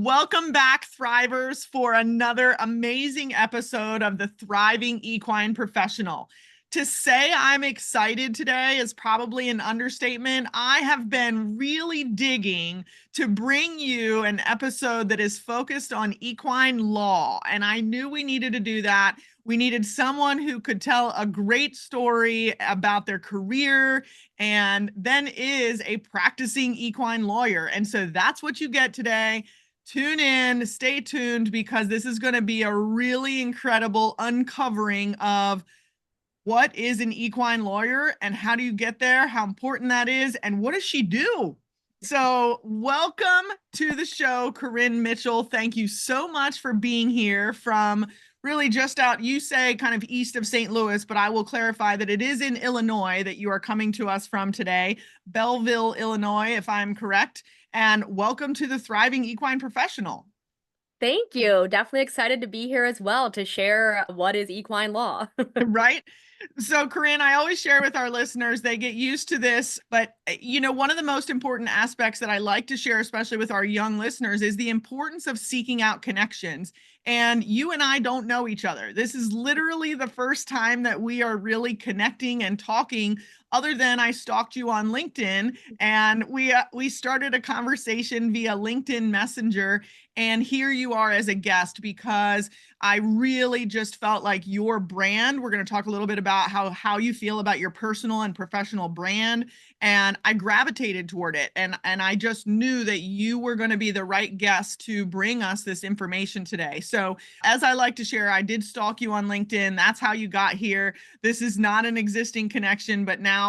Welcome back, Thrivers, for another amazing episode of the Thriving Equine Professional. To say I'm excited today is probably an understatement. I have been really digging to bring you an episode that is focused on equine law, and I knew we needed to do that. We needed someone who could tell a great story about their career and then is a practicing equine lawyer. And so that's what you get today. Tune in, stay tuned, because this is going to be a really incredible uncovering of what is an equine lawyer and how do you get there, how important that is, and what does she do? So welcome to the show, Corinne Mitchell. Thank you so much for being here from really just out, you say kind of east of St. Louis, but I will clarify that it is in Illinois that you are coming to us from today, Belleville, Illinois, if I'm correct. And welcome to the Thriving Equine Professional. Thank you. Definitely excited to be here as well to share what is equine law. Right? So, Corinne, I always share with our listeners, they get used to this, but one of the most important aspects that I like to share, especially with our young listeners, is the importance of seeking out connections. And you and I don't know each other. This is literally the first time that we are really connecting and talking, other than I stalked you on LinkedIn and we started a conversation via LinkedIn Messenger. And here you are as a guest, because I really just felt like your brand, we're going to talk a little bit about how you feel about your personal and professional brand. And I gravitated toward it. And I just knew that you were going to be the right guest to bring us this information today. So as I like to share, I did stalk you on LinkedIn. That's how you got here. This is not an existing connection, but now,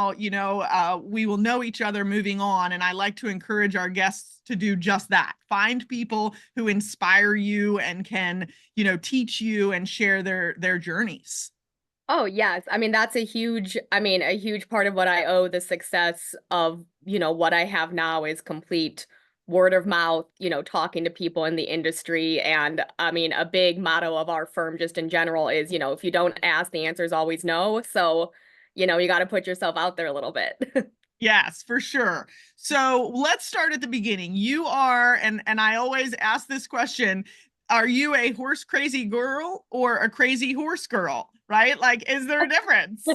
we will know each other moving on. And I like to encourage our guests to do just that. Find people who inspire you and can, teach you and share their journeys. Oh, yes. I mean, that's a huge part of what I owe the success of, what I have now is complete word of mouth, talking to people in the industry. And I mean, a big motto of our firm just in general is, if you don't ask, the answer is always no. So, you got to put yourself out there a little bit. Yes, for sure. So let's start at the beginning. You are, and I always ask this question, are you a horse crazy girl or a crazy horse girl? Right? Like, is there a difference?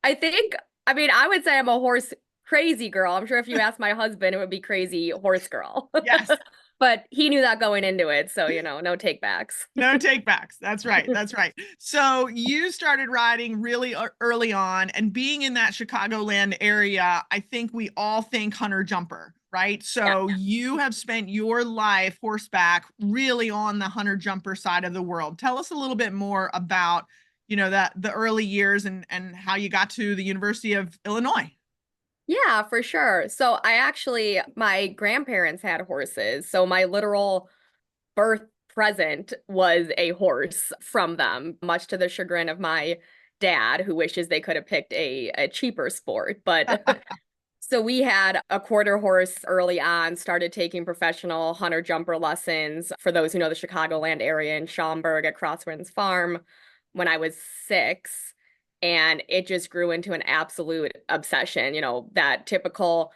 I would say I'm a horse crazy girl. I'm sure if you asked my husband, it would be crazy horse girl. Yes. But he knew that going into it. So, no takebacks. No takebacks. That's right. That's right. So you started riding really early on, and being in that Chicagoland area, I think we all think hunter jumper, right? So Yeah. you have spent your life horseback really on the hunter jumper side of the world. Tell us a little bit more about, that the early years and how you got to the University of Illinois. Yeah, for sure. So my grandparents had horses. So my literal birth present was a horse from them, much to the chagrin of my dad, who wishes they could have picked a cheaper sport. But so we had a quarter horse early on, started taking professional hunter jumper lessons for those who know the Chicagoland area in Schaumburg at Crosswinds Farm when I was 6. And it just grew into an absolute obsession, that typical,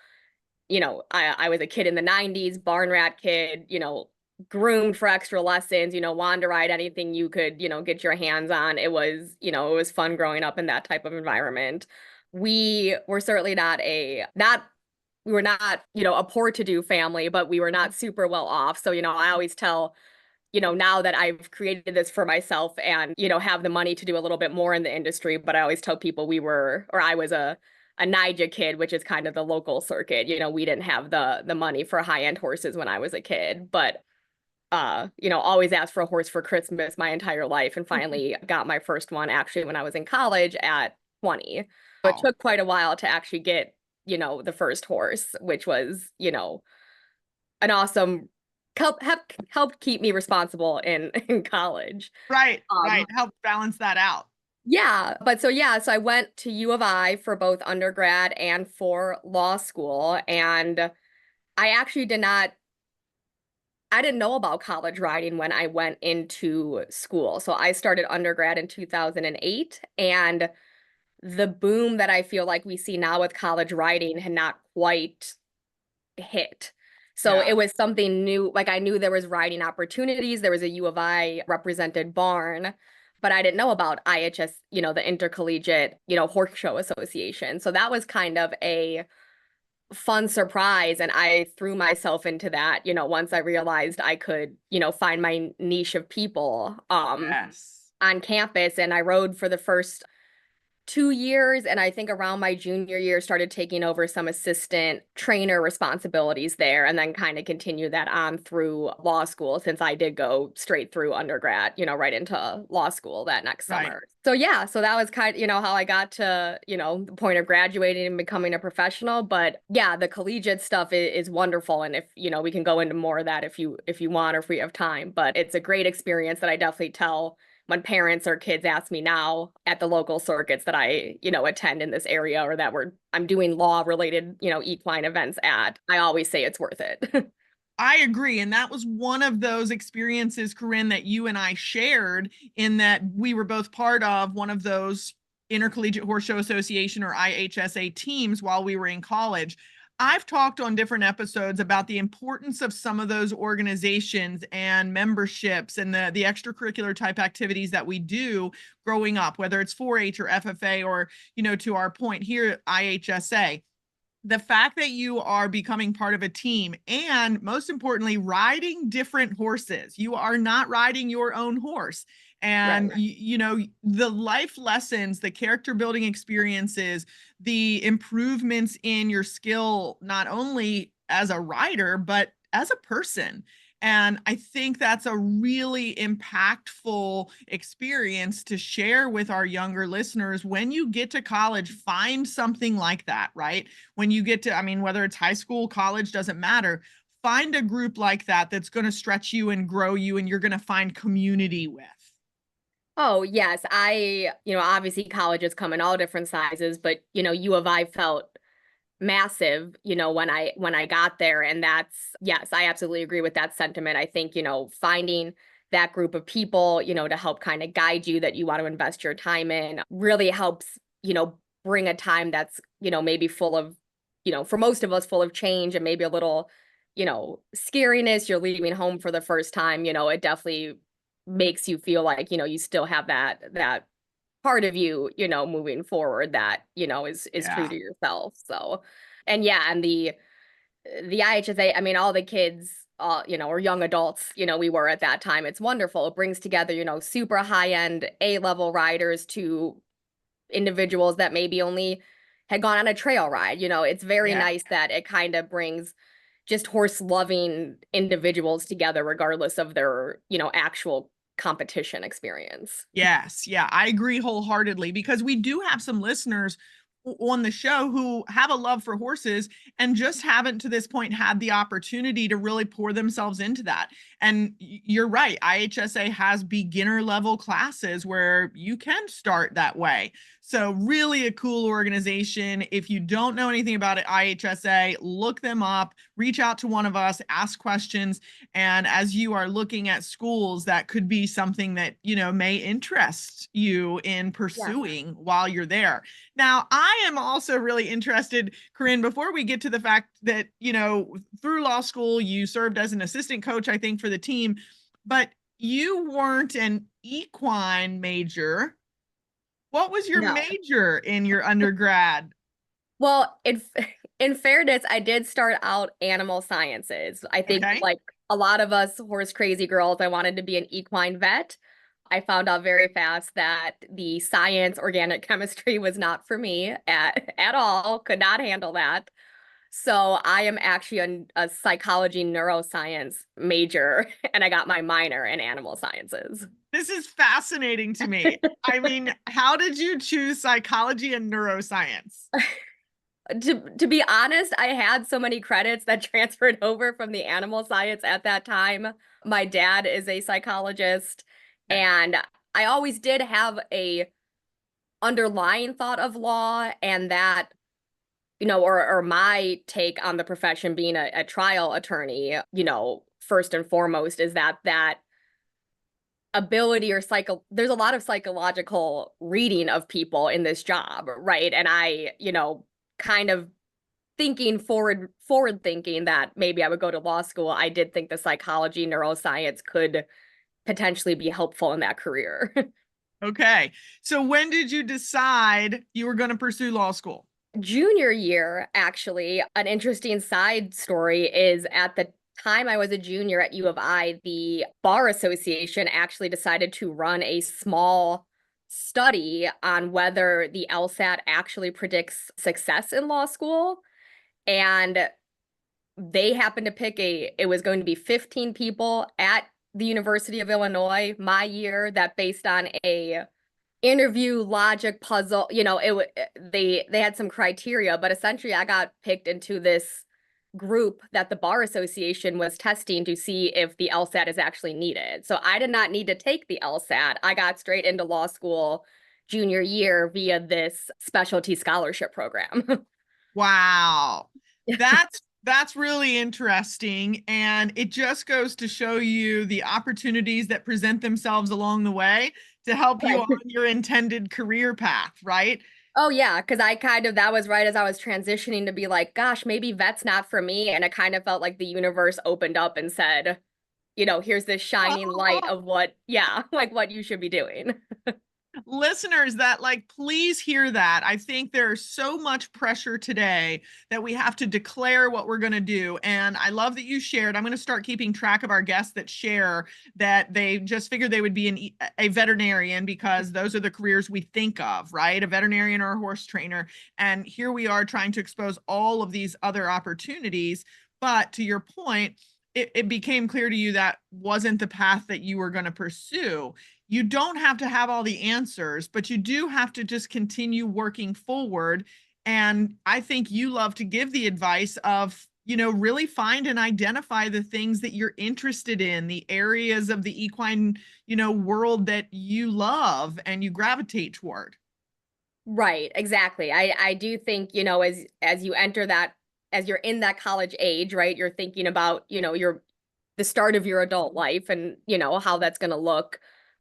I was a kid in the 90s, barn rat kid, groomed for extra lessons, wanted to ride anything you could, get your hands on. It was fun growing up in that type of environment. We were certainly we were not, a poor to do family, but we were not super well off. So, I always tell, now that I've created this for myself and, have the money to do a little bit more in the industry, but I always tell people I was a NIJA kid, which is kind of the local circuit. We didn't have the money for high-end horses when I was a kid, but always asked for a horse for Christmas my entire life, and finally got my first one actually when I was in college at 20. So it took quite a while to actually get, the first horse, which was, an awesome helped keep me responsible in college. Right. Help balance that out. Yeah, so I went to U of I for both undergrad and for law school, and I actually I didn't know about college riding when I went into school. So I started undergrad in 2008, and the boom that I feel like we see now with college riding had not quite hit. So Yeah. it was something new. Like I knew there was riding opportunities. There was a U of I represented barn, but I didn't know about IHS, the Intercollegiate, Horse Show Association. So that was kind of a fun surprise. And I threw myself into that, once I realized I could, find my niche of people Yes. on campus. And I rode for the first 2 years, and I think around my junior year started taking over some assistant trainer responsibilities there, and then kind of continued that on through law school, since I did go straight through undergrad, right into law school that next Right. summer. So yeah, so that was kind of, how I got to, the point of graduating and becoming a professional. But yeah, the collegiate stuff is wonderful, and if, we can go into more of that if you want, or if we have time. But it's a great experience that I definitely tell when parents or kids ask me now at the local circuits that I, attend in this area, or that I'm doing law related, equine events at, I always say it's worth it. I agree. And that was one of those experiences, Corinne, that you and I shared, in that we were both part of one of those Intercollegiate Horse Show Association, or IHSA, teams while we were in college. I've talked on different episodes about the importance of some of those organizations and memberships and the extracurricular type activities that we do growing up, whether it's 4-H or FFA, or, to our point here, IHSA. The fact that you are becoming part of a team, and most importantly, riding different horses. You are not riding your own horse. And Right. the life lessons, the character building experiences, the improvements in your skill, not only as a rider, but as a person. And I think that's a really impactful experience to share with our younger listeners. When you get to college, find something like that, right? When you get to, I mean, whether it's high school, college, doesn't matter. Find a group like that that's going to stretch you and grow you, and you're going to find community with. Oh, yes. Obviously colleges come in all different sizes, but, U of I felt massive, when I got there. And yes, I absolutely agree with that sentiment. I think, finding that group of people, to help kind of guide you, that you want to invest your time in, really helps, bring a time that's, maybe full of, for most of us, full of change, and maybe a little, scariness. You're leaving home for the first time, it definitely makes you feel like, you still have that part of you, moving forward, that, is true Yeah. to yourself. So, and yeah, and the IHSA, I mean, all the kids, or young adults, we were at that time. It's wonderful. It brings together, super high-end A-level riders to individuals that maybe only had gone on a trail ride. It's very Yeah. nice that it kind of brings just horse-loving individuals together, regardless of their, actual competition experience. Yes. Yeah. I agree wholeheartedly, because we do have some listeners on the show who have a love for horses and just haven't to this point had the opportunity to really pour themselves into that. And you're right. IHSA has beginner level classes where you can start that way. So really a cool organization. If you don't know anything about it, IHSA, look them up, reach out to one of us, ask questions. And as you are looking at schools, that could be something that, may interest you in Yeah. pursuing while you're there. Now, I am also really interested, Corinne, before we get to the fact that, through law school, you served as an assistant coach, I think, for the team, but you weren't an equine major. What was your No. major in your undergrad? Well, in fairness, I did start out animal sciences. I think, Okay. like a lot of us horse crazy girls, I wanted to be an equine vet. I found out very fast that the science, organic chemistry was not for me at all, could not handle that. So I am actually a psychology neuroscience major, and I got my minor in animal sciences. This is fascinating to me. I mean, how did you choose psychology and neuroscience? To be honest, I had so many credits that transferred over from the animal science at that time. My dad is a psychologist, Okay. and I always did have a underlying thought of law, and that, or my take on the profession being a trial attorney, first and foremost, is that ability, or there's a lot of psychological reading of people in this job, right? And I, kind of thinking forward thinking that maybe I would go to law school, I did think the psychology, neuroscience could potentially be helpful in that career. Okay. So when did you decide you were going to pursue law school? Junior year, actually, an interesting side story is at the time I was a junior at U of I, the Bar Association actually decided to run a small study on whether the LSAT actually predicts success in law school. And they happened to pick it was going to be 15 people at the University of Illinois my year, that based on a interview logic puzzle, they had some criteria, but essentially I got picked into this group that the Bar Association was testing to see if the LSAT is actually needed. So I did not need to take the LSAT. I got straight into law school junior year via this specialty scholarship program. Wow. That's really interesting. And it just goes to show you the opportunities that present themselves along the way to help you Right. on your intended career path, right? Oh yeah, because that was right as I was transitioning to be like, gosh, maybe vet's not for me. And it kind of felt like the universe opened up and said, here's this shining light of like what you should be doing. Listeners, that please hear that. I think there's so much pressure today that we have to declare what we're going to do. And I love that you shared. I'm going to start keeping track of our guests that share that they just figured they would be a veterinarian because those are the careers we think of, right? A veterinarian or a horse trainer. And here we are trying to expose all of these other opportunities. But to your point, it became clear to you that wasn't the path that you were going to pursue. You don't have to have all the answers, but you do have to just continue working forward. And I think you love to give the advice of, really find and identify the things that you're interested in, the areas of the equine, world that you love and you gravitate toward. Right, exactly. I do think, as you enter that, as you're in that college age, right, you're thinking about, the start of your adult life and, how that's going to look.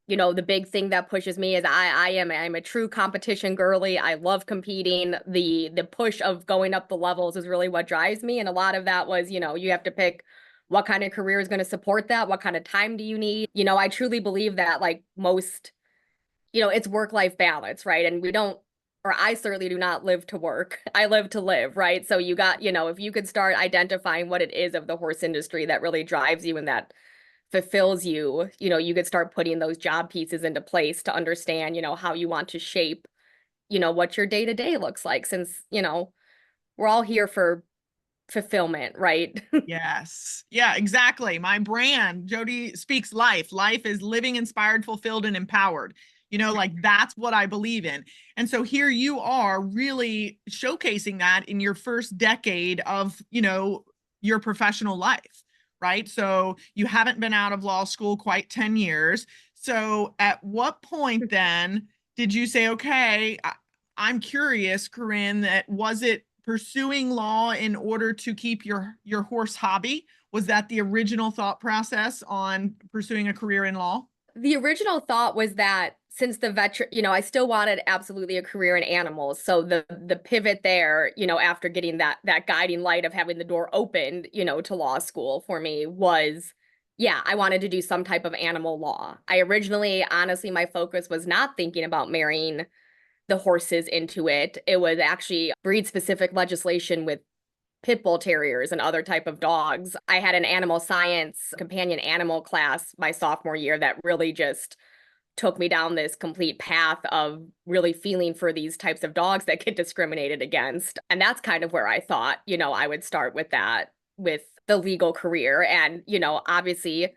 The big thing that pushes me is I'm a true competition girly. I love competing. The push of going up the levels is really what drives me. And a lot of that was, you have to pick what kind of career is going to support that. What kind of time do you need? I truly believe that like most, it's work-life balance, right? And I certainly do not live to work. I live to live, right? So you got, if you could start identifying what it is of the horse industry that really drives you and that fulfills you, you could start putting those job pieces into place to understand, how you want to shape, what your day-to-day looks like, since, we're all here for fulfillment, right? Yes. Yeah, exactly. My brand, Jodi speaks life. Life is living, inspired, fulfilled, and empowered. That's what I believe in. And so here you are really showcasing that in your first decade of, your professional life, right? So you haven't been out of law school quite 10 years. So at what point then did you say, okay, I'm curious, Corinne, that was it pursuing law in order to keep your horse hobby? Was that the original thought process on pursuing a career in law? The original thought was that since I still wanted absolutely a career in animals. So the pivot there, after getting that guiding light of having the door opened, to law school for me was, yeah, I wanted to do some type of animal law. I originally, honestly, my focus was not thinking about marrying the horses into it. It was actually breed specific legislation with pit bull terriers and other type of dogs. I had an animal science companion animal class my sophomore year that really just took me down this complete path of really feeling for these types of dogs that get discriminated against. And that's kind of where I thought, I would start with that, with the legal career. And, obviously,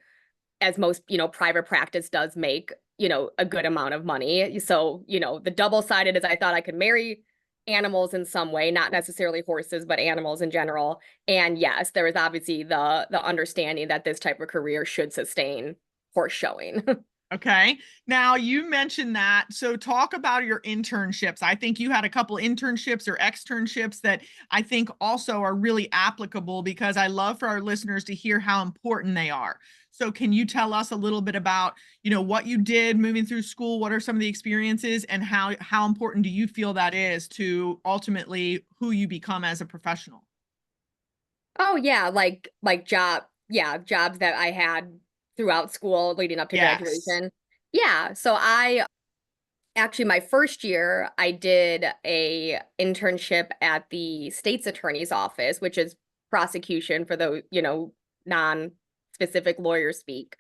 as most, private practice does make, a good amount of money. So, the double-sided is I thought I could marry animals in some way, not necessarily horses, but animals in general. And yes, there was obviously the understanding that this type of career should sustain horse showing. Okay. Now you mentioned that. So talk about your internships. I think you had a couple internships or externships that I think also are really applicable because I love for our listeners to hear how important they are. So can you tell us a little bit about, what you did moving through school? What are some of the experiences and how important do you feel that is to ultimately who you become as a professional? Oh yeah, jobs that I had throughout school leading up to Yes. graduation. Yeah, so I actually my first year I did a internship at the state's attorney's office, which is prosecution for those, non-specific lawyer speak.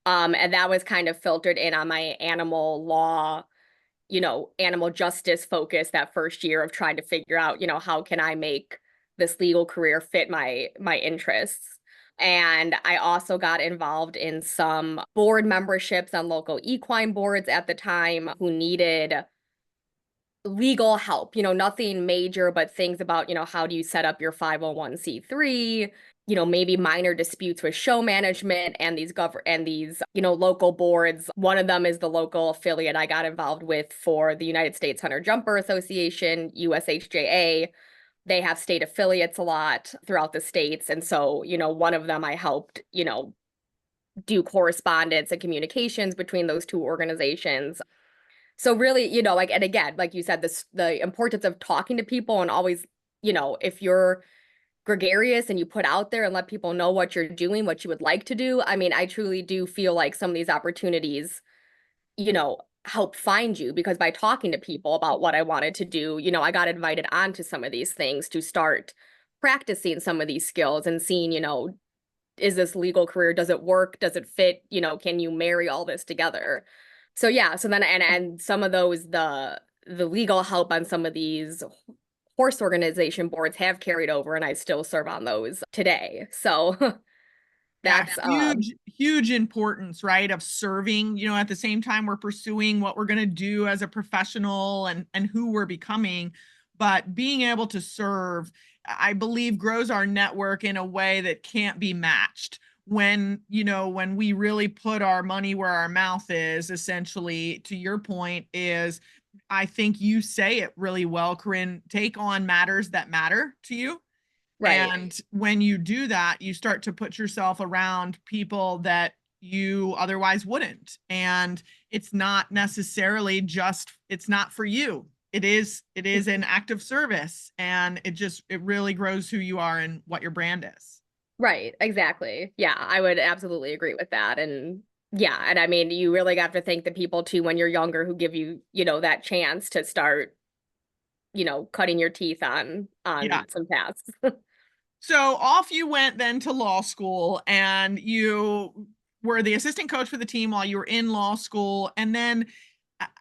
And that was kind of filtered in on my animal law, animal justice focus that first year of trying to figure out, how can I make this legal career fit my interests. And I also got involved in some board memberships on local equine boards at the time who needed legal help, nothing major, but things about, how do you set up your 501(c)(3), maybe minor disputes with show management and these, local boards. One of them is the local affiliate I got involved with for the United States Hunter Jumper Association, USHJA. They have state affiliates a lot throughout the states. And so, one of them I helped, do correspondence and communications between those two organizations. So really, and again, like you said, the importance of talking to people and always, if you're gregarious and you put out there and let people know what you're doing, what you would like to do. I mean, I truly do feel like some of these opportunities, help find you because by talking to people about what I wanted to do, I got invited onto some of these things to start practicing some of these skills and seeing, is this legal career? Does it work? Does it fit? Can you marry all this together? So yeah, so then and some of those the legal help on some of these horse organization boards have carried over and I still serve on those today. So Yeah, that's huge importance, right, of serving, at the same time we're pursuing what we're going to do as a professional and who we're becoming, but being able to serve, I believe, grows our network in a way that can't be matched when, when we really put our money where our mouth is, essentially, to your point, is I think you say it really well, Corinne, take on matters that matter to you. right. And when you do that, you start to put yourself around people that you otherwise wouldn't. And it's not necessarily just, it's not for you. It is an act of service, and it really grows who you are and what your brand is. Right, exactly. Yeah, I would absolutely agree with that. And yeah, and I mean, you really have to thank the people too when you're younger who give you, that chance to start, cutting your teeth Yeah. on some tasks. So off you went then to law school, and you were the assistant coach for the team while you were in law school. And then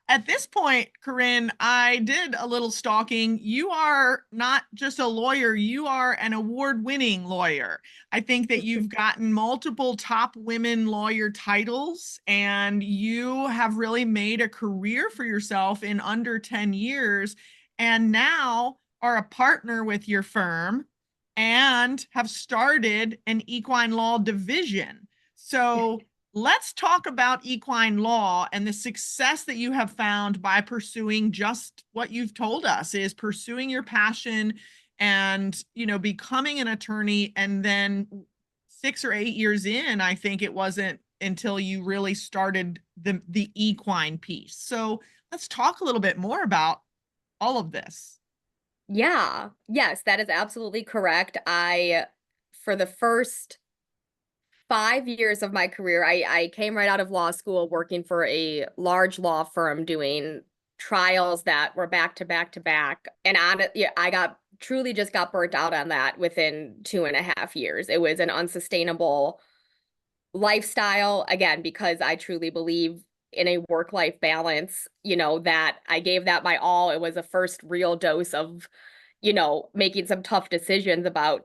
at this point, Corinne, I did a little stalking. You are not just a lawyer, you are an award-winning lawyer. I think that you've gotten multiple top women lawyer titles, and you have really made a career for yourself in under 10 years, and now are a partner with your firm and have started an equine law division. So let's talk about equine law and the success that you have found by pursuing just what you've told us, is pursuing your passion and, becoming an attorney. And then 6 or 8 years in, I think it wasn't until you really started the equine piece. So let's talk a little bit more about all of this. Yeah. Yes, that is absolutely correct. For the first 5 years of my career, I came right out of law school working for a large law firm doing trials that were back to back to back. And yeah, I just got burnt out on that within 2.5 years. It was an unsustainable lifestyle, again, because I truly believe in a work-life balance, that I gave that my all. It was a first real dose of, making some tough decisions about,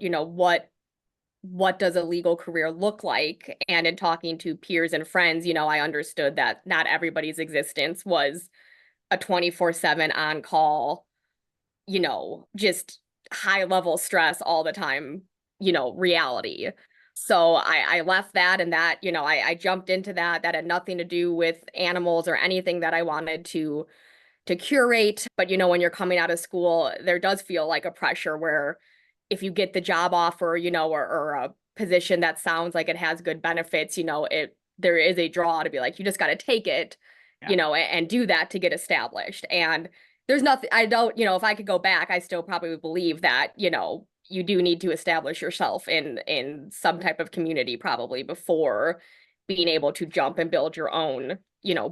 what does a legal career look like? And in talking to peers and friends, I understood that not everybody's existence was a 24/7 on call, just high level stress all the time, reality. So I left that and that, I jumped into that. That had nothing to do with animals or anything that I wanted to curate. But when you're coming out of school, there does feel like a pressure where if you get the job offer, or a position that sounds like it has good benefits, there is a draw to be like, you just got to take it, Yeah. and do that to get established. And there's nothing, I don't, if I could go back, I still probably would believe that, you do need to establish yourself in some type of community probably before being able to jump and build your own,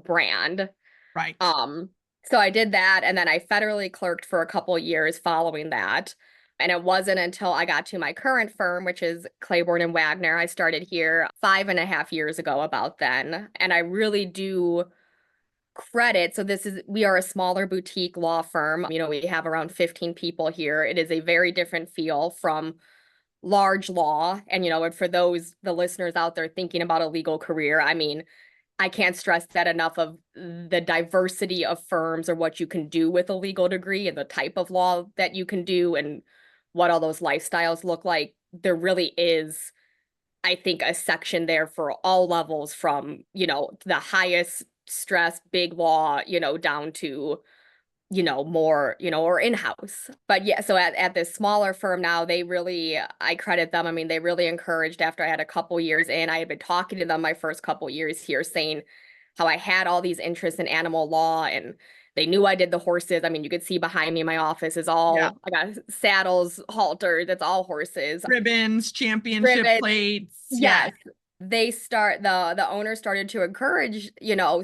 brand. Right. Um, so I did that, and then I federally clerked for a couple years following that. And it wasn't until I got to my current firm, which is Clayborne and Wagner. I started here 5.5 years ago, about then. And I really do credit. So we are a smaller boutique law firm. We have around 15 people here. It is a very different feel from large law. And, and for the listeners out there thinking about a legal career, I mean, I can't stress that enough of the diversity of firms or what you can do with a legal degree and the type of law that you can do and what all those lifestyles look like. There really is, I think, a section there for all levels from, the highest stress, big law, down to, more, or in-house. But yeah, so at this smaller firm now, I credit them. I mean, they really encouraged after I had a couple years in. I had been talking to them my first couple years here, saying how I had all these interests in animal law, and they knew I did the horses. I mean, you could see behind me, my office is Yeah. all, I got saddles, halters, it's all horses. Ribbons, championship Ribbons, plates. Yeah. yes. The owner started to encourage,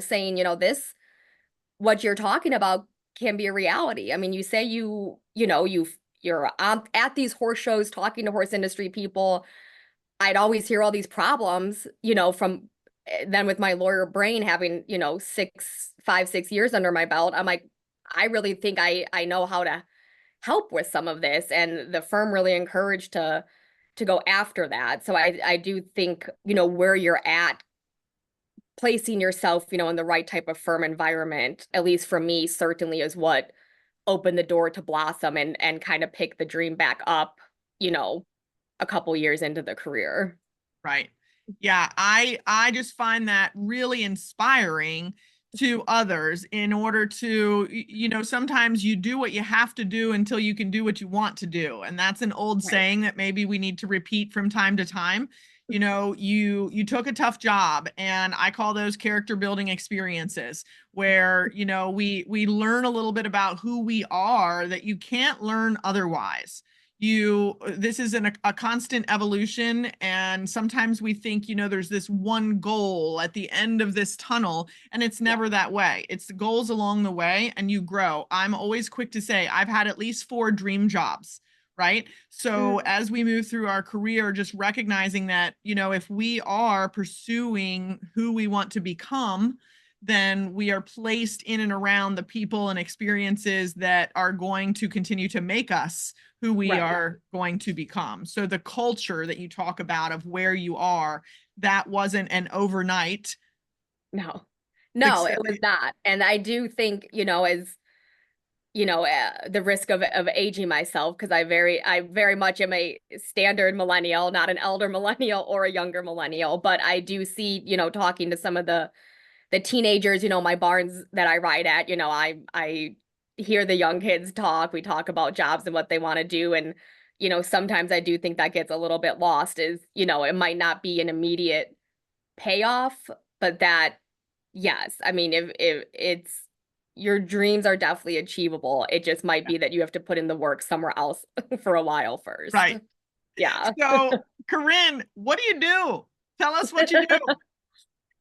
saying, this, what you're talking about can be a reality. I mean, you say you're at these horse shows talking to horse industry people. I'd always hear all these problems, from then with my lawyer brain having, 6 years under my belt. I'm like, I really think I know how to help with some of this. And the firm really encouraged to go after that. So I do think, where you're at, placing yourself, in the right type of firm environment, at least for me, certainly is what opened the door to blossom and kind of pick the dream back up, a couple years into the career. Right. Yeah, I just find that really inspiring to others in order to, sometimes you do what you have to do until you can do what you want to do. And that's an old Right. saying that maybe we need to repeat from time to time. You took a tough job, and I call those character building experiences where, we learn a little bit about who we are that you can't learn otherwise. This is a constant evolution, and sometimes we think, there's this one goal at the end of this tunnel, and it's never that way. It's the goals along the way, and you grow. I'm always quick to say I've had at least 4 dream jobs, right? So as we move through our career, just recognizing that, if we are pursuing who we want to become, then we are placed in and around the people and experiences that are going to continue to make us who we Right. are going to become. So the culture that you talk about of where you are, that wasn't an overnight. No, it was success. not. And I do think, as the risk of aging myself, because I very much am a standard millennial, not an elder millennial or a younger millennial, but I do see, talking to some of the teenagers, my barns that I ride at, I hear the young kids talk. We talk about jobs and what they want to do. And, sometimes I do think that gets a little bit lost is, it might not be an immediate payoff, but that, yes, I mean, if it's, your dreams are definitely achievable. It just might be that you have to put in the work somewhere else for a while first. Right. Yeah. So, Corinne, what do you do? Tell us what you do.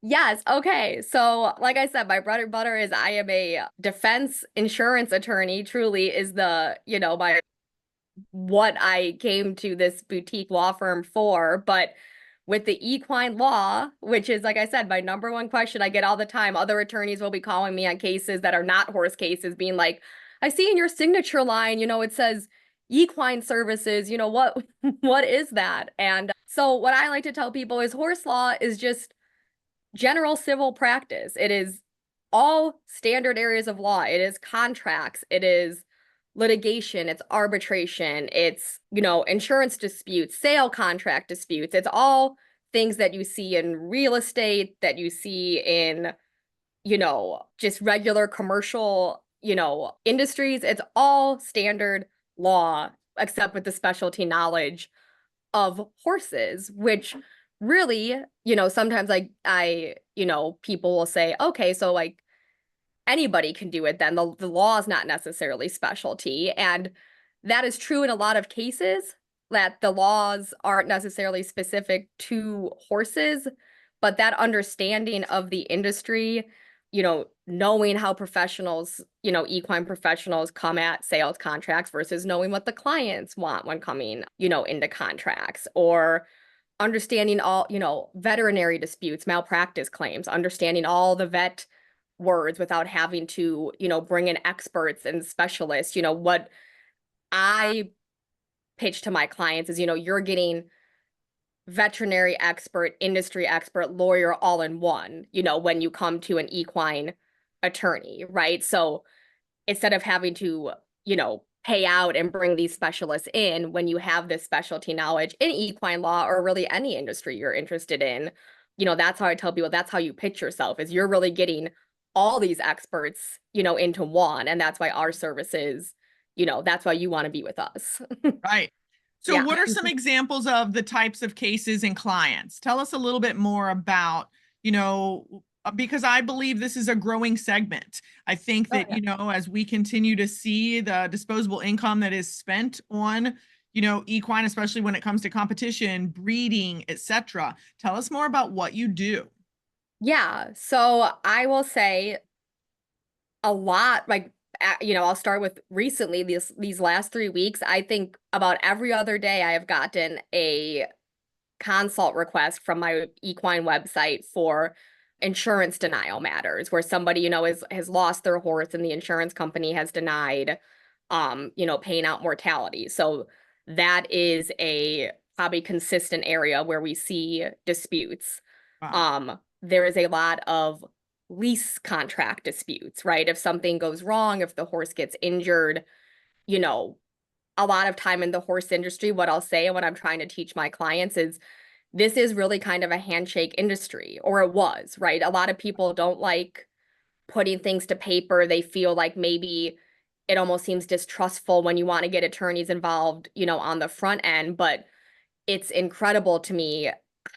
Yes. Okay. So, like I said, my bread and butter is I am a defense insurance attorney. Truly is my what I came to this boutique law firm for. But with the equine law, which is, like I said, my number one question I get all the time, other attorneys will be calling me on cases that are not horse cases, being like, I see in your signature line, it says equine services, what is that? And so what I like to tell people is horse law is just general civil practice. It is all standard areas of law. It is contracts. It is litigation. It's arbitration. It's, insurance disputes, sale contract disputes. It's all things that you see in real estate, that you see in, just regular commercial, industries. It's all standard law, except with the specialty knowledge of horses, which really, sometimes people will say, okay, so like anybody can do it then. The law is not necessarily specialty. And that is true in a lot of cases, that the laws aren't necessarily specific to horses, but that understanding of the industry, knowing how professionals, equine professionals come at sales contracts versus knowing what the clients want when coming, into contracts, or understanding all, veterinary disputes, malpractice claims, understanding all the vet words without having to, bring in experts and specialists. What I pitch to my clients is, you're getting veterinary expert, industry expert, lawyer all in one, when you come to an equine attorney, right? So instead of having to, pay out and bring these specialists in, when you have this specialty knowledge in equine law or really any industry you're interested in, that's how I tell people, that's how you pitch yourself, is you're really getting all these experts, into one. And that's why our services, that's why you want to be with us. Right. So Yeah. what are some examples of the types of cases and clients? Tell us a little bit more about, because I believe this is a growing segment. I think Oh, that, yeah. as we continue to see the disposable income that is spent on, equine, especially when it comes to competition, breeding, etc. Tell us more about what you do. Yeah. So I will say a lot, like, I'll start with recently, these last 3 weeks. I think about every other day I have gotten a consult request from my equine website for insurance denial matters, where somebody, has lost their horse and the insurance company has denied, paying out mortality. So that is a probably consistent area where we see disputes. Wow. There is a lot of lease contract disputes, right? If something goes wrong, if the horse gets injured, you know, a lot of time in the horse industry, what I'll say and what I'm trying to teach my clients is this is really kind of a handshake industry, or it was, right? A lot of people don't like putting things to paper. They feel like maybe it almost seems distrustful when you want to get attorneys involved, on the front end. But it's incredible to me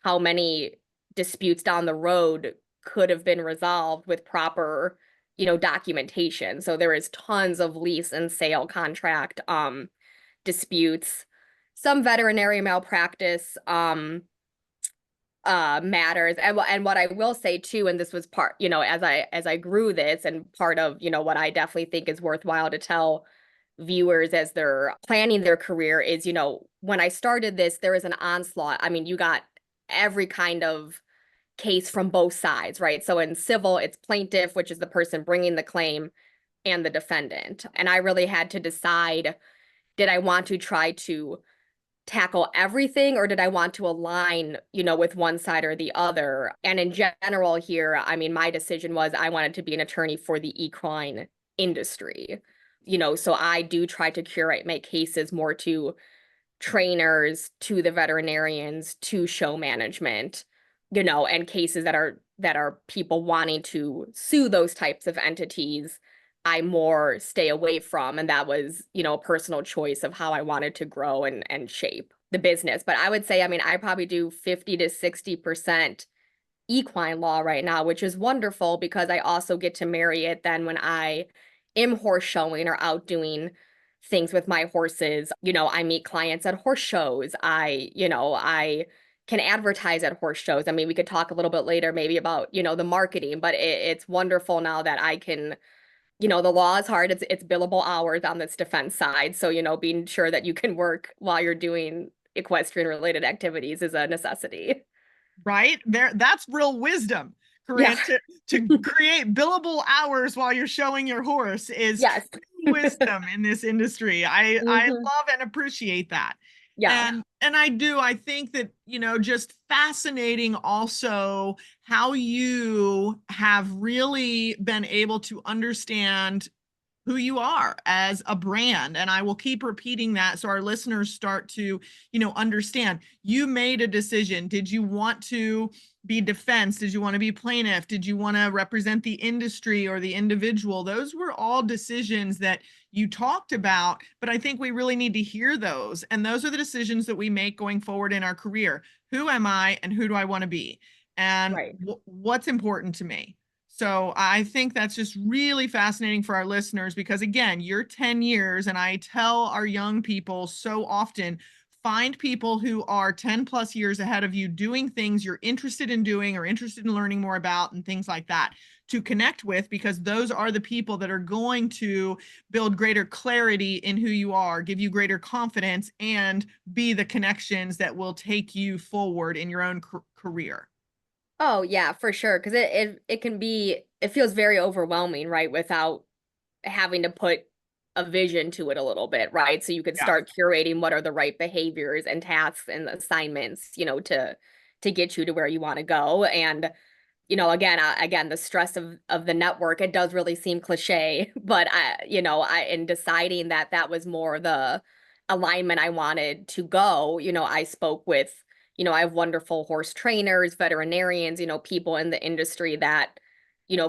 how many disputes down the road could have been resolved with proper, documentation. So there is tons of lease and sale contract disputes, some veterinary malpractice matters. And what I will say too, and this was part, as I grew this, and part of, what I definitely think is worthwhile to tell viewers as they're planning their career is, when I started this, there was an onslaught. I mean, you got every kind of case from both sides, right? So in civil, it's plaintiff, which is the person bringing the claim, and the defendant. And I really had to decide, did I want to try to tackle everything, or did I want to align, with one side or the other? And in general here, I mean, my decision was I wanted to be an attorney for the equine industry. So I do try to curate my cases more to trainers, to the veterinarians, to show management, and cases that are people wanting to sue those types of entities, I more stay away from. And that was, a personal choice of how I wanted to grow and shape the business. But I would say, I mean, I probably do 50 to 60% equine law right now, which is wonderful because I also get to marry it then when I am horse showing or out doing things with my horses. I meet clients at horse shows. I can advertise at horse shows. I mean, we could talk a little bit later maybe about, the marketing, but it's wonderful now that I can, the law is hard. It's billable hours on this defense side. So, being sure that you can work while you're doing equestrian related activities is a necessity. Right there, that's real wisdom, Yeah. Corinne. To create billable hours while you're showing your horse is Yes. true wisdom in this industry. I Mhm. love and appreciate that. Yeah. And I think that, just fascinating also how you have really been able to understand who you are as a brand. And I will keep repeating that so our listeners start to, understand. You made a decision. Did you want to be defense? Did you want to be plaintiff? Did you want to represent the industry or the individual? Those were all decisions that you talked about, but I think we really need to hear those. And those are the decisions that we make going forward in our career. Who am I and who do I want to be? And Right. what's important to me? So I think that's just really fascinating for our listeners because, again, you're 10 years, and I tell our young people so often, find people who are 10 plus years ahead of you doing things you're interested in doing or interested in learning more about and things like that to connect with, because those are the people that are going to build greater clarity in who you are, give you greater confidence, and be the connections that will take you forward in your own career. Oh yeah, for sure. Because it can be, it feels very overwhelming, right? Without having to put a vision to it a little bit, right? So you could Yeah. start curating what are the right behaviors and tasks and assignments, to get you to where you want to go. And again, the stress of the network, it does really seem cliche, but in deciding that that was more the alignment I wanted to go, I spoke with, I have wonderful horse trainers, veterinarians, people in the industry that,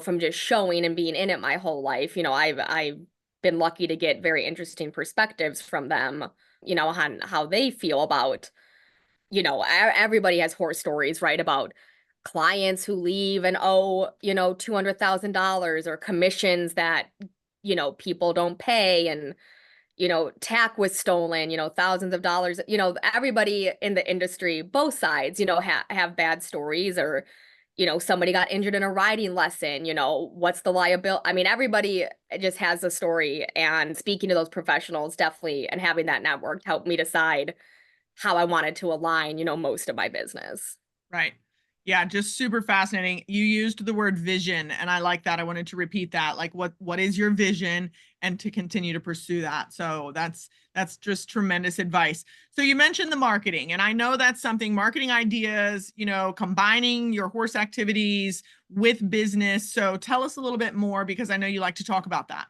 from just showing and being in it my whole life, I've been lucky to get very interesting perspectives from them, on how they feel about, everybody has horror stories, right? About clients who leave and owe, $200,000 or commissions that, people don't pay, and, tack was stolen, thousands of dollars, everybody in the industry, both sides, have bad stories, or, somebody got injured in a riding lesson, what's the liability? I mean, everybody just has a story, and speaking to those professionals definitely, and having that network helped me decide how I wanted to align, most of my business. Right. Yeah, just super fascinating. You used the word vision, and I like that. I wanted to repeat that. Like, what is your vision, and to continue to pursue that. So that's just tremendous advice. So you mentioned the marketing, and I know that's something, marketing ideas, combining your horse activities with business. So tell us a little bit more, because I know you like to talk about that.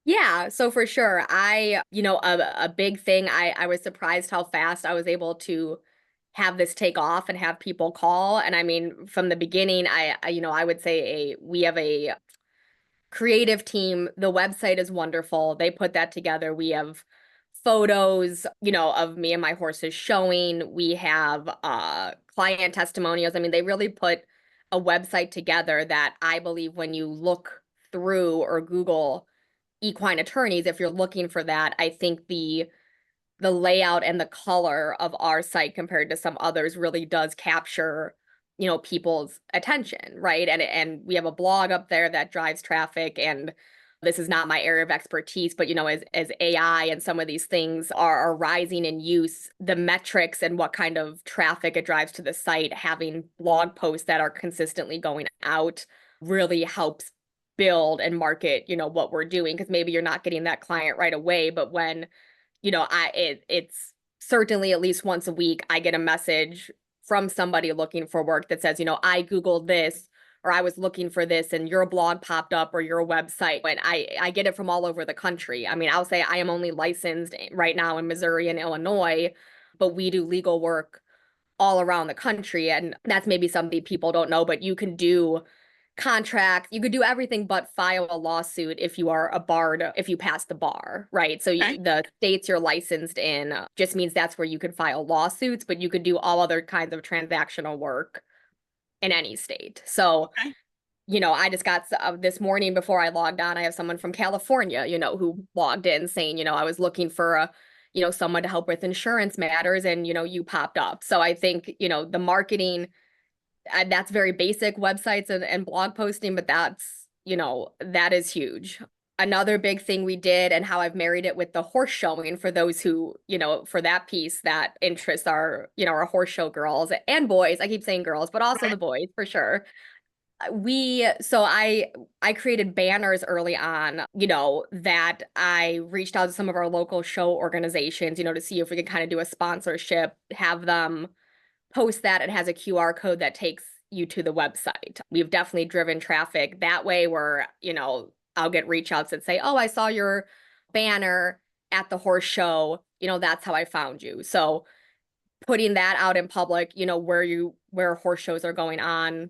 Yeah, so for sure, a big thing, I was surprised how fast I was able to have this take off and have people call. And I mean, from the beginning, I would say we have a creative team. The website is wonderful. They put that together. We have photos, of me and my horses showing. We have client testimonials. I mean, they really put a website together that I believe when you look through or Google equine attorneys, if you're looking for that, I think the layout and the color of our site compared to some others really does capture, people's attention, right? And we have a blog up there that drives traffic, and this is not my area of expertise, but as AI and some of these things are rising in use, the metrics and what kind of traffic it drives to the site, having blog posts that are consistently going out really helps build and market, what we're doing, because maybe you're not getting that client right away, but when, it's certainly at least once a week I get a message from somebody looking for work that says, I Googled this, or I was looking for this and your blog popped up, or your website. And I get it from all over the country. I mean, I'll say I am only licensed right now in Missouri and Illinois, but we do legal work all around the country. And that's maybe something people don't know, but you can do contract, you could do everything but file a lawsuit if you are a bard, if you pass the bar, right? So Okay. the states you're licensed in just means that's where you could file lawsuits, but you could do all other kinds of transactional work in any state. So, Okay. I just got this morning before I logged on, I have someone from California, who logged in saying, I was looking for someone to help with insurance matters, and, you popped up. So I think, the marketing, that's very basic websites and blog posting, but that is huge. Another big thing we did, and how I've married it with the horse showing, for those who, for that piece that interests our horse show girls and boys. I keep saying girls, but also Right. the boys for sure. I created banners early on, that I reached out to some of our local show organizations, to see if we could kind of do a sponsorship, have them post that. It has a QR code that takes you to the website. We've definitely driven traffic that way, where, I'll get reach outs that say, oh, I saw your banner at the horse show. That's how I found you. So putting that out in public, where horse shows are going on,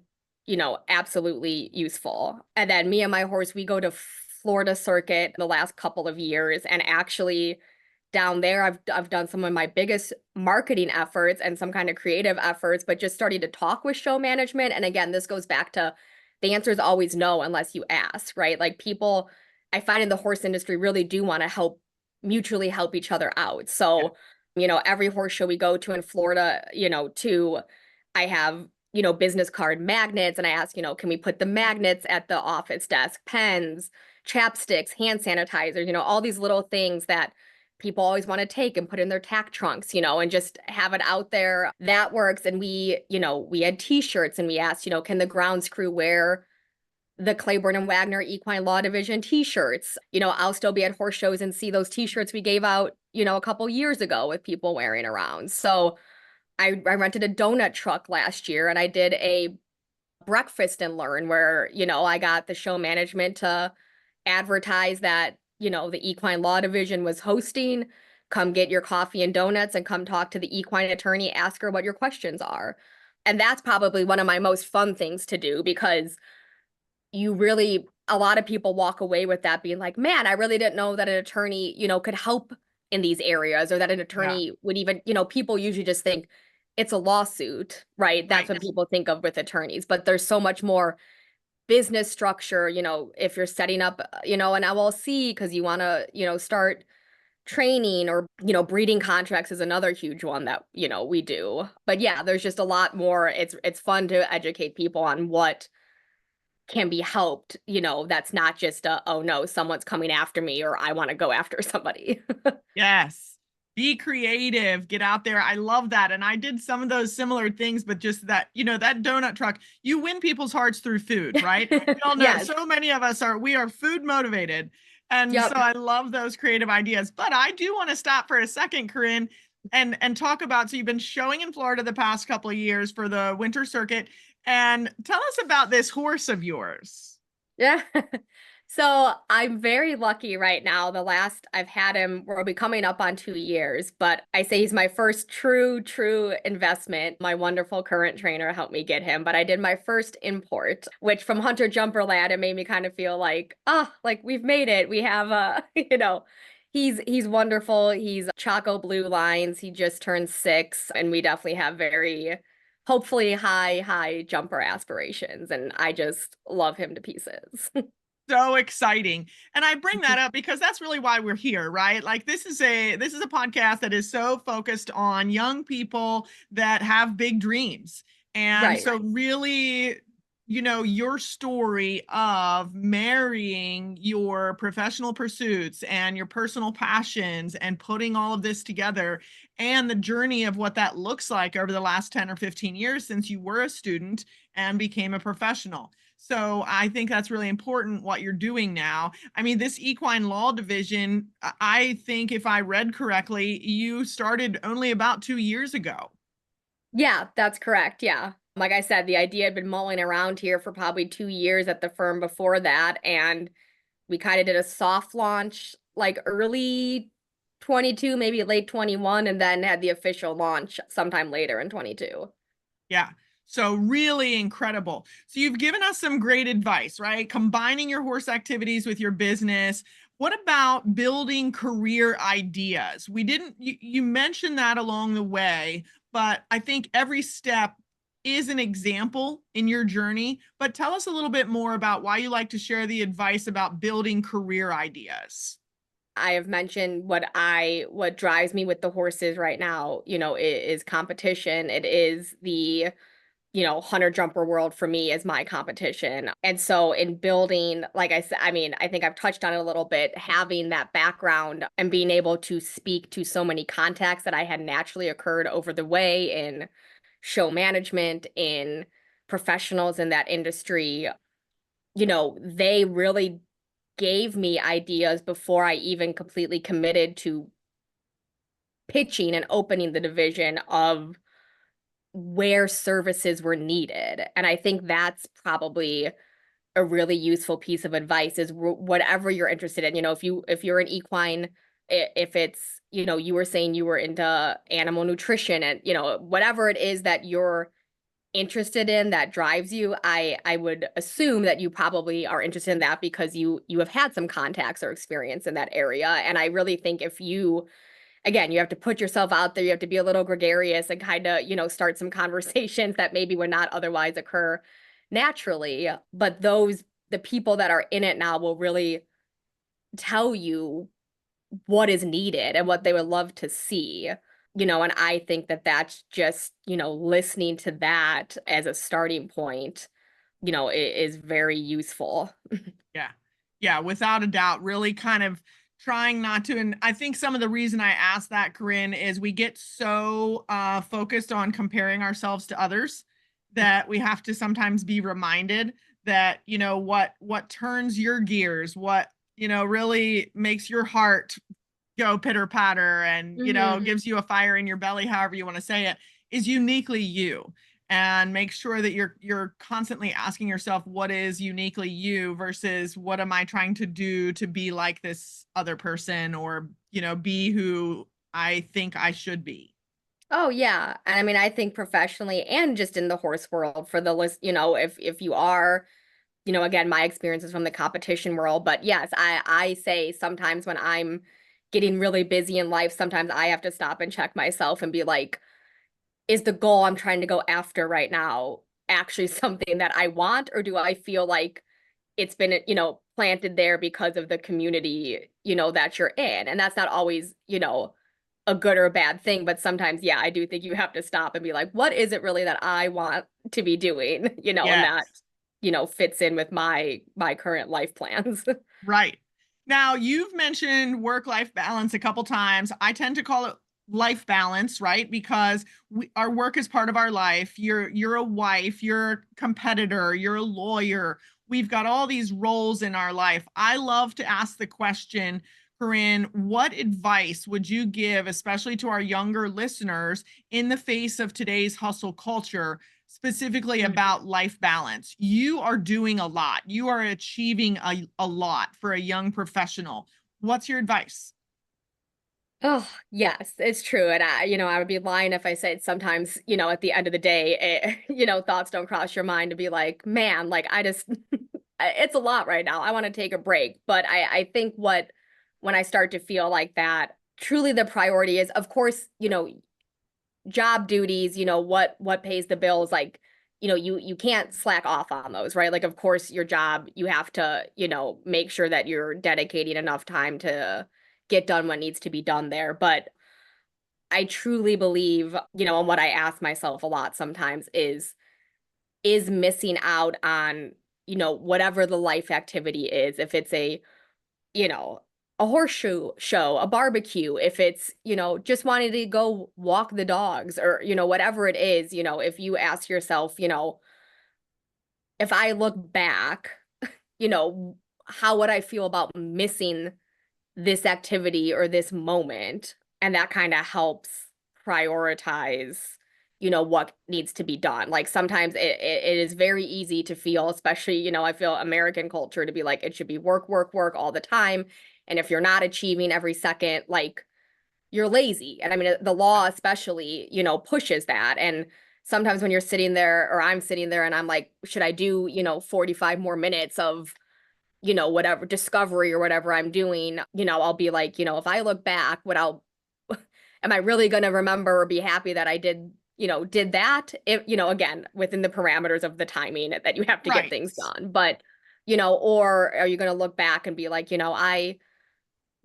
absolutely useful. And then me and my horse, we go to Florida circuit the last couple of years, and actually down there, I've done some of my biggest marketing efforts and some kind of creative efforts, but just starting to talk with show management. And again, this goes back to the answer is always no unless you ask, right? Like people, I find in the horse industry really do want to mutually help each other out. Yeah. So Every horse show we go to in Florida, I have, business card magnets, and I ask, can we put the magnets at the office desk, pens, chapsticks, hand sanitizer, all these little things that people always want to take and put in their tack trunks, and just have it out there. That works. And we had t-shirts, and we asked, can the grounds crew wear the Clayborne and Wagner Equine Law Division t-shirts? I'll still be at horse shows and see those t-shirts we gave out, a couple years ago with people wearing around. So I rented a donut truck last year, and I did a breakfast and learn where, I got the show management to advertise that, the Equine Law Division was hosting. Come get your coffee and donuts and come talk to the equine attorney, ask her what your questions are. And that's probably one of my most fun things to do, because a lot of people walk away with that being like, man, I really didn't know that an attorney, could help in these areas, or that an attorney would even, people usually just think it's a lawsuit, right? That's what people think of with attorneys, but there's so much more business structure, if you're setting up, an LLC because you want to, start training, or, breeding contracts is another huge one that, we do. But yeah, there's just a lot more. It's fun to educate people on what can be helped, that's not just oh no, someone's coming after me, or I want to go after somebody. Yes. Be creative, get out there. I love that. And I did some of those similar things, but just that, that donut truck, you win people's hearts through food, right? We all know Yes. so many of us we are food motivated. And Yep. so I love those creative ideas. But I do want to stop for a second, Corinne, and talk about, so you've been showing in Florida the past couple of years for the winter circuit. And tell us about this horse of yours. Yeah. So I'm very lucky right now. The last I've had him, we'll be coming up on 2 years, but I say he's my first true investment. My wonderful current trainer helped me get him, but I did my first import, which from Hunter Jumper Lad, it made me kind of feel like, like we've made it. We have he's wonderful. He's Choco Blue lines. He just turned 6, and we definitely have very hopefully high jumper aspirations, and I just love him to pieces. So exciting. And I bring that up because that's really why we're here, right? Like this is a podcast that is so focused on young people that have big dreams. And Right. so really, your story of marrying your professional pursuits and your personal passions and putting all of this together, and the journey of what that looks like over the last 10 or 15 years since you were a student and became a professional. So I think that's really important what you're doing now. I mean, this equine law division, I think if I read correctly, you started only about 2 years ago. Yeah, that's correct. Yeah. Like I said, the idea had been mulling around here for probably 2 years at the firm before that. And we kind of did a soft launch like early 22, maybe late 21, and then had the official launch sometime later in 22. Yeah. So really incredible. So you've given us some great advice, right? Combining your horse activities with your business. What about building career ideas? You mentioned that along the way, but I think every step is an example in your journey. But tell us a little bit more about why you like to share the advice about building career ideas. I have mentioned what drives me with the horses right now, is competition. It is the hunter jumper world for me is my competition. And so in building, like I said, I mean, I think I've touched on it a little bit, having that background and being able to speak to so many contacts that I had naturally occurred over the way in show management, in professionals in that industry, they really gave me ideas before I even completely committed to pitching and opening the division of where services were needed. And I think that's probably a really useful piece of advice is whatever you're interested in. If you're an equine, if it's, you were saying you were into animal nutrition and, whatever it is that you're interested in that drives you, I would assume that you probably are interested in that because you have had some contacts or experience in that area. And I really think if you again, you have to put yourself out there. You have to be a little gregarious and kind of, start some conversations that maybe would not otherwise occur naturally. But the people that are in it now will really tell you what is needed and what they would love to see. And I think that that's just, listening to that as a starting point, is very useful. Yeah. Yeah, without a doubt, really kind of trying not to. And I think some of the reason I asked that, Corinne, is we get so focused on comparing ourselves to others that we have to sometimes be reminded that, what turns your gears, what, really makes your heart go pitter patter and, gives you a fire in your belly, however you want to say it, is uniquely you. And make sure that you're constantly asking yourself what is uniquely you versus what am I trying to do to be like this other person, or be who I think I should be. Oh yeah. And I mean, I think professionally and just in the horse world for the list, if you are, again, my experience is from the competition world, but yes, I say sometimes when I'm getting really busy in life, sometimes I have to stop and check myself and be like, is the goal I'm trying to go after right now actually something that I want, or do I feel like it's been, planted there because of the community, that you're in? And that's not always, a good or a bad thing, but sometimes, yeah, I do think you have to stop and be like, what is it really that I want to be doing, and that, Yes. fits in with my current life plans. Right. Now, you've mentioned work-life balance a couple times. I tend to call it life balance, right? Because our work is part of our life. You're a wife, you're a competitor, you're a lawyer. We've got all these roles in our life. I love to ask the question, Corinne, what advice would you give, especially to our younger listeners, in the face of today's hustle culture, specifically Mm. about life balance? You are doing a lot. You are achieving a lot for a young professional. What's your advice? Oh, yes, it's true. And I would be lying if I said sometimes, at the end of the day, thoughts don't cross your mind to be like, man, like I just, it's a lot right now. I want to take a break. But I think when I start to feel like that, truly the priority is, of course, job duties, what pays the bills, like, you can't slack off on those, right? Like, of course, your job, you have to, make sure that you're dedicating enough time to get done what needs to be done there. But I truly believe, and what I ask myself a lot sometimes is missing out on, whatever the life activity is, if it's you know, a horseshoe show, a barbecue, if it's, just wanting to go walk the dogs or, whatever it is, if you ask yourself, if I look back, how would I feel about missing this activity or this moment? And that kind of helps prioritize, what needs to be done. Like sometimes it is very easy to feel, especially, I feel American culture to be like, it should be work, work, work all the time. And if you're not achieving every second, like you're lazy. And I mean, the law especially, pushes that. And sometimes when you're sitting there or I'm sitting there and I'm like, should I do, 45 more minutes of, whatever discovery or whatever I'm doing, I'll be like, if I look back, am I really going to remember or be happy that I did that? If, again, within the parameters of the timing that you have to get Right. things done. But, or are you going to look back and be like, I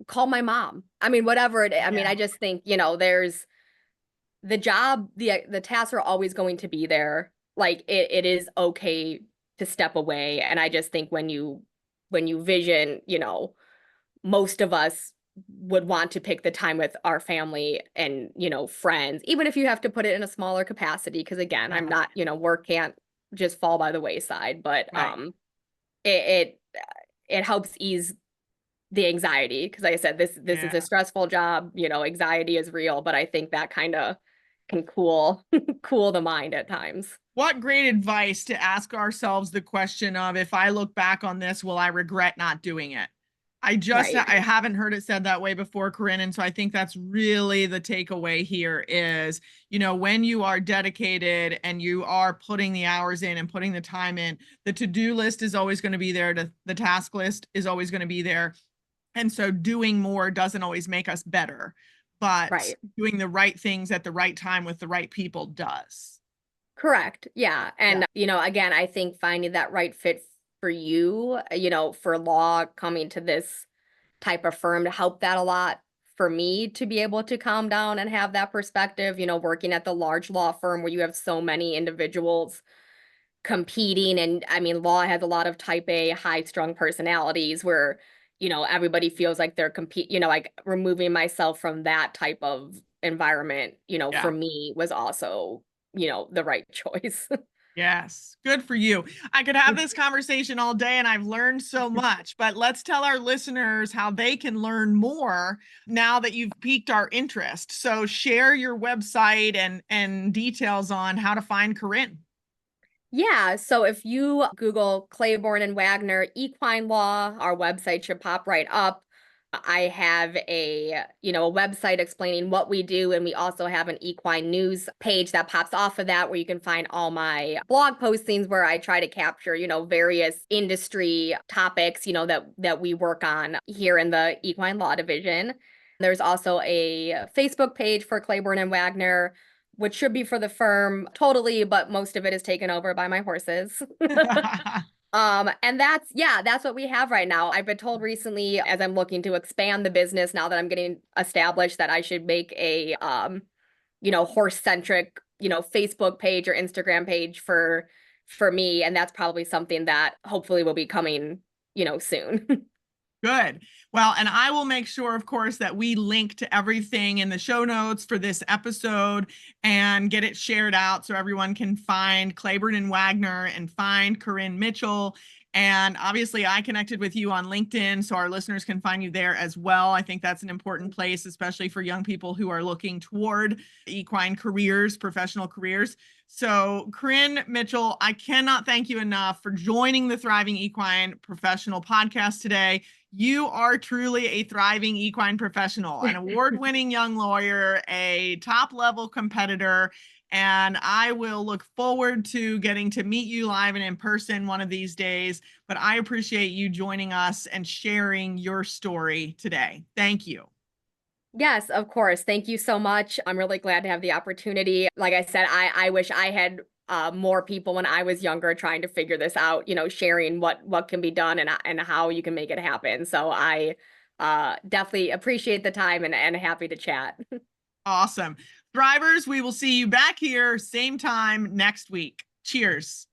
call my mom. I mean, whatever I mean, Yeah. I just think, there's the job, the tasks are always going to be there. Like it is okay to step away. And I just think when you vision, most of us would want to pick the time with our family and, friends, even if you have to put it in a smaller capacity. Cause again, I'm Yeah. not, work can't just fall by the wayside, but Right. it it helps ease the anxiety. Cause like I said, this is a Yeah. stressful job, anxiety is real, but I think that kind of can cool cool the mind at times. What great advice to ask ourselves the question of, if I look back on this, will I regret not doing it? Right. I haven't heard it said that way before, Corinne. And so I think that's really the takeaway here is, when you are dedicated and you are putting the hours in and putting the time in, the to-do list is always going to be there. The task list is always going to be there. And so doing more doesn't always make us better, but Right. doing the right things at the right time with the right people does. Correct. Yeah. Yeah. And, again, I think finding that right fit for you, for law coming to this type of firm to help that a lot for me to be able to calm down and have that perspective, working at the large law firm where you have so many individuals competing. And I mean, law has a lot of type A, high strung personalities where, everybody feels like they're like removing myself from that type of environment, for Yeah. me was also, the right choice. Yes, good for you. I could have this conversation all day and I've learned so much, but let's tell our listeners how they can learn more now that you've piqued our interest. So share your website and details on how to find Corinne. Yeah, so if you Google Clayborne and Wagner Equine Law, our website should pop right up. I have a website explaining what we do, and we also have an equine news page that pops off of that where you can find all my blog postings where I try to capture, various industry topics, that we work on here in the equine law division. There's also a Facebook page for Clayborne and Wagner, which should be for the firm totally, but most of it is taken over by my horses. And that's what we have right now. I've been told recently, as I'm looking to expand the business now that I'm getting established, that I should make a horse-centric, Facebook page or Instagram page for me. And that's probably something that hopefully will be coming, soon. Good. Well, and I will make sure, of course, that we link to everything in the show notes for this episode and get it shared out so everyone can find Clayborne and Wagner and find Corinne Mitchell. And obviously, I connected with you on LinkedIn, so our listeners can find you there as well. I think that's an important place, especially for young people who are looking toward equine careers, professional careers. So, Corinne Mitchell, I cannot thank you enough for joining the Thriving Equine Professional podcast today. You are truly a thriving equine professional, an award-winning young lawyer, a top-level competitor, and I will look forward to getting to meet you live and in person one of these days. But I appreciate you joining us and sharing your story today. Thank you. Yes, of course. Thank you so much. I'm really glad to have the opportunity. Like I said, I wish I had more people when I was younger trying to figure this out, sharing what can be done and how you can make it happen. So I definitely appreciate the time and happy to chat. Awesome. Thrivers, we will see you back here same time next week. Cheers.